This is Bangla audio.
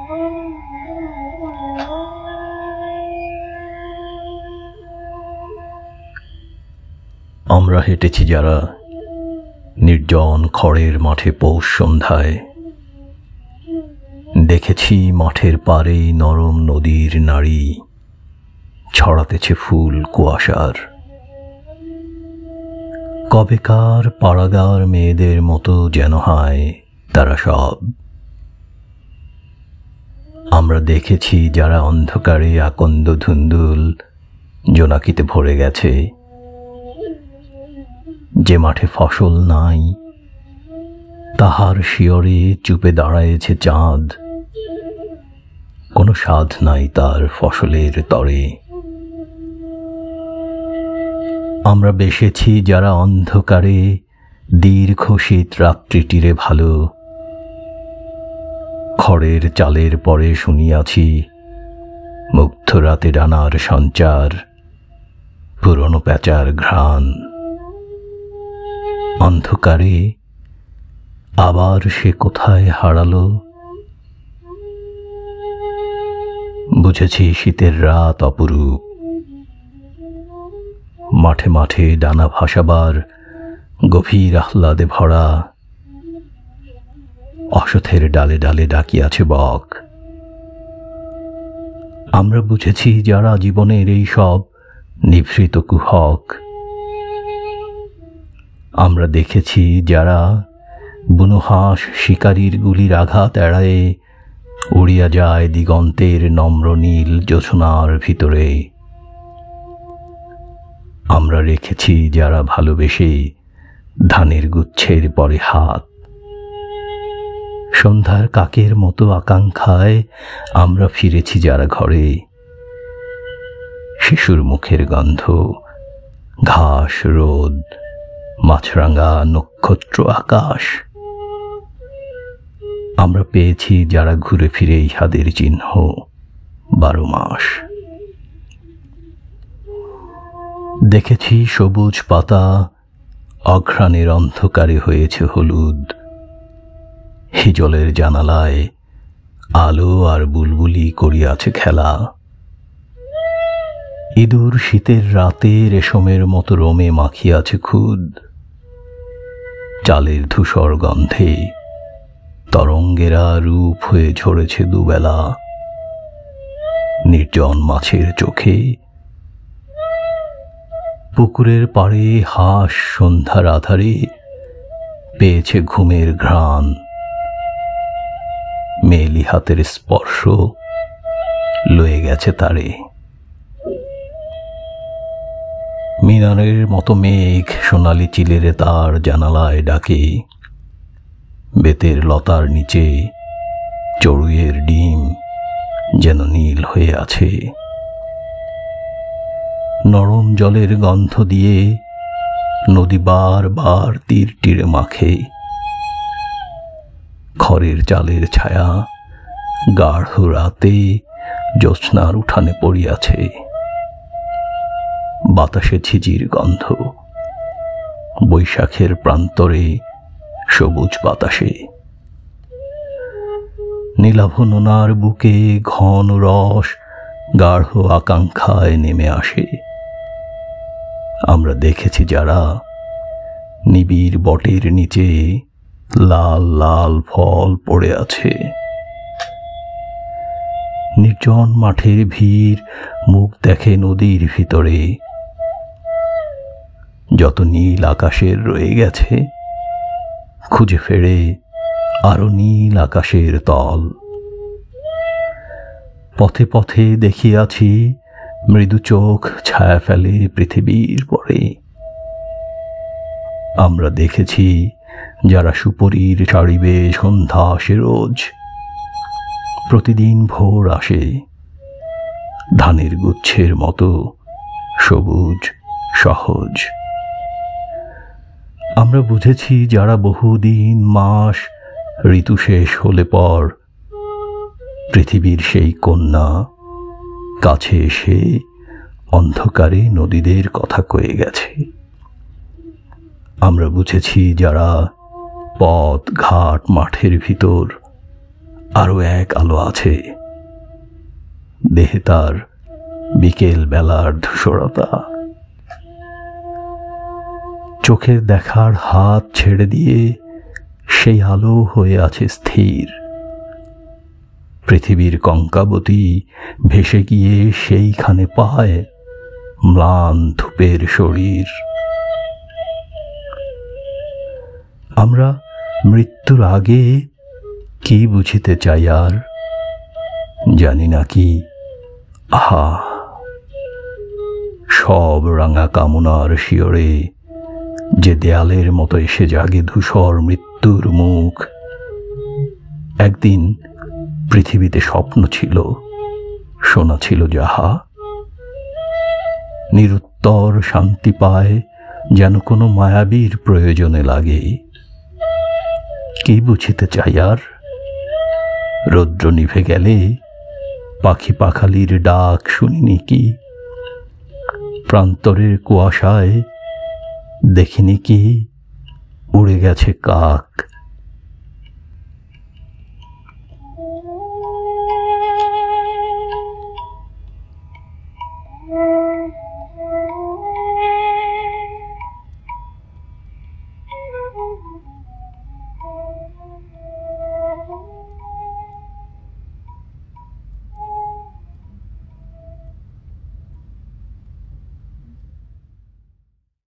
আমরা হেঁটেছি যারা নির্জন খড়ের মাঠে পৌষ সন্ধ্যায়, দেখেছি মাঠের পাড়ে নরম নদীর নাড়ি ছড়াতেছে ফুল কুয়াশার। কবেকার পাড়াগার মেয়েদের মতো যেন হয় তারা সব। আমরা দেখেছি যারা অন্ধকারে আকন্দ ধুন্দুল জোনাকিতে ভরে গেছে, যে মাঠে ফসল নাই তাহার শিয়রে চুপে দাঁড়ায়েছে চাঁদ, কোনো স্বাদ নাই তার ফসলের তরে। আমরা বেসেছি যারা অন্ধকারে দীর্ঘ শীত রাত্রিটিরে ভালো, খড়ের চালের পরে শুনিয়াছি মুগ্ধ রাতে ডানার সঞ্চার, পুরনো প্যাঁচার ঘ্রাণ। অন্ধকারে আবার সে কোথায় হারালো, বুঝেছি শীতের রাত অপরূপ। মাঠে মাঠে ডানা ভাসাবার গভীর আহ্লাদে ভরা, অসথের ডালে ডালে ডাকিয়াছে বক। আমরা বুঝেছি যারা জীবনের এই সব নিভৃত কুহক। আমরা দেখেছি যারা বুনো হাঁস শিকারীর গুলির আঘাত এড়ায়ে উড়িয়া যায় দিগন্তের নম্র নীল জোছনার ভিতরে। আমরা রেখেছি যারা ভালোবেসে ধানের গুচ্ছের পরে হাত। সন্ধ্যার কাকের মতো আকাঙ্ক্ষায় আমরা ফিরেছি যারা ঘরে। শিশুর মুখের গন্ধ, ঘাস, রোদ, মাছরাঙা নক্ষত্র আকাশ। আমরা পেয়েছি যারা ঘুরে ফিরে ইহাদের চিহ্ন 12 মাস। দেখেছি সবুজ পাতা অঘ্রাণের অন্ধকারে হয়েছে হলুদ। হিজলের জানালায় আলো আর বুলবুলি করিয়াছে খেলা। ইঁদুর শীতের রাতে রেশমের মতো রোমে মাখিয়াছে খুদ। চালের ধূসর গন্ধে তরঙ্গেরা রূপ হয়ে ঝরেছে দুবেলা। নির্জন মাছের চোখে পুকুরের পাড়ে হাঁস সন্ধ্যার আধারে পেয়েছে ঘুমের ঘ্রাণ। মেয়েলি হাতের স্পর্শ লয়ে গেছে তারে। মিনারের মতো মেঘ সোনালি চিলেরে তার জানালায় ডাকে। বেতের লতার নিচে চড়ুইয়ের ডিম যেন নীল হয়ে আছে। নরম জলের গন্ধ দিয়ে নদী বার বার তীর তীরে মাখে। খড়ের চালের ছায়া গাঢ় রাতে জ্যোৎস্নার উঠানে পড়িয়াছে। বাতাসে ঝিঝির গন্ধ, বৈশাখের প্রান্তরে সবুজ বাতাসে। নীলাভ নোনার বুকে ঘন রস গাঢ় আকাঙ্ক্ষায় নেমে আসে। আমরা দেখেছি যারা নিবিড় বটের নিচে লাল লাল ফল পড়ে আছে। নির্জন মাঠের ভিড় মুখ দেখে নদীর ভিতরে। যত নীল আকাশের রয়ে গেছে খুঁজে ফেরে আরো নীল আকাশের তল। পথে পথে দেখিয়াছি মৃদু চোখ ছায়া ফেলে পৃথিবীর পরে। আমরা দেখেছি যারা সুপরির ছাড়িবে সন্ধ্যা আসে রোজ। প্রতিদিন ভোর আসে ধানের গুচ্ছের মতো সবুজ সহজ। আমরা বুঝেছি যারা বহুদিন মাস ঋতু শেষ হলে পর পৃথিবীর সেই কন্যা কাছে এসে অন্ধকারে নদীদের কথা কয়ে গেছে। আমরা বুঝেছি যারা পথ ঘাট মাঠের ভিতর আরো এক আলো আছে, দেহে তার বিকেল বেলার ধূসরতা। চোখের দেখার হাত ছেড়ে দিয়ে সেই আলো হয়ে আছে স্থির। পৃথিবীর কঙ্কাবতী ভেসে গিয়ে সেইখানে পায় ম্লান ধূপের শরীর। আমরা মৃত্যুর আগে কি বুঝিতে চাই আর জানি না কি, আহা সব রাঙা কামনার শিয়রে যে দেয়ালের মতো এসে জাগে ধূসর মৃত্যুর মুখ। একদিন পৃথিবীতে স্বপ্ন ছিল, শোনা ছিল যাহা, নিরুত্তর শান্তি পায় যেন কোনো মায়াবীর প্রয়োজনে লাগে। কি বুঝিতে চাই আর? রৌদ্র নিভে গেলে পাখি পাখালির ডাক শুনিনি কি? প্রান্তরের কুয়াশায় দেখিনি কি উড়ে গেছে কাক?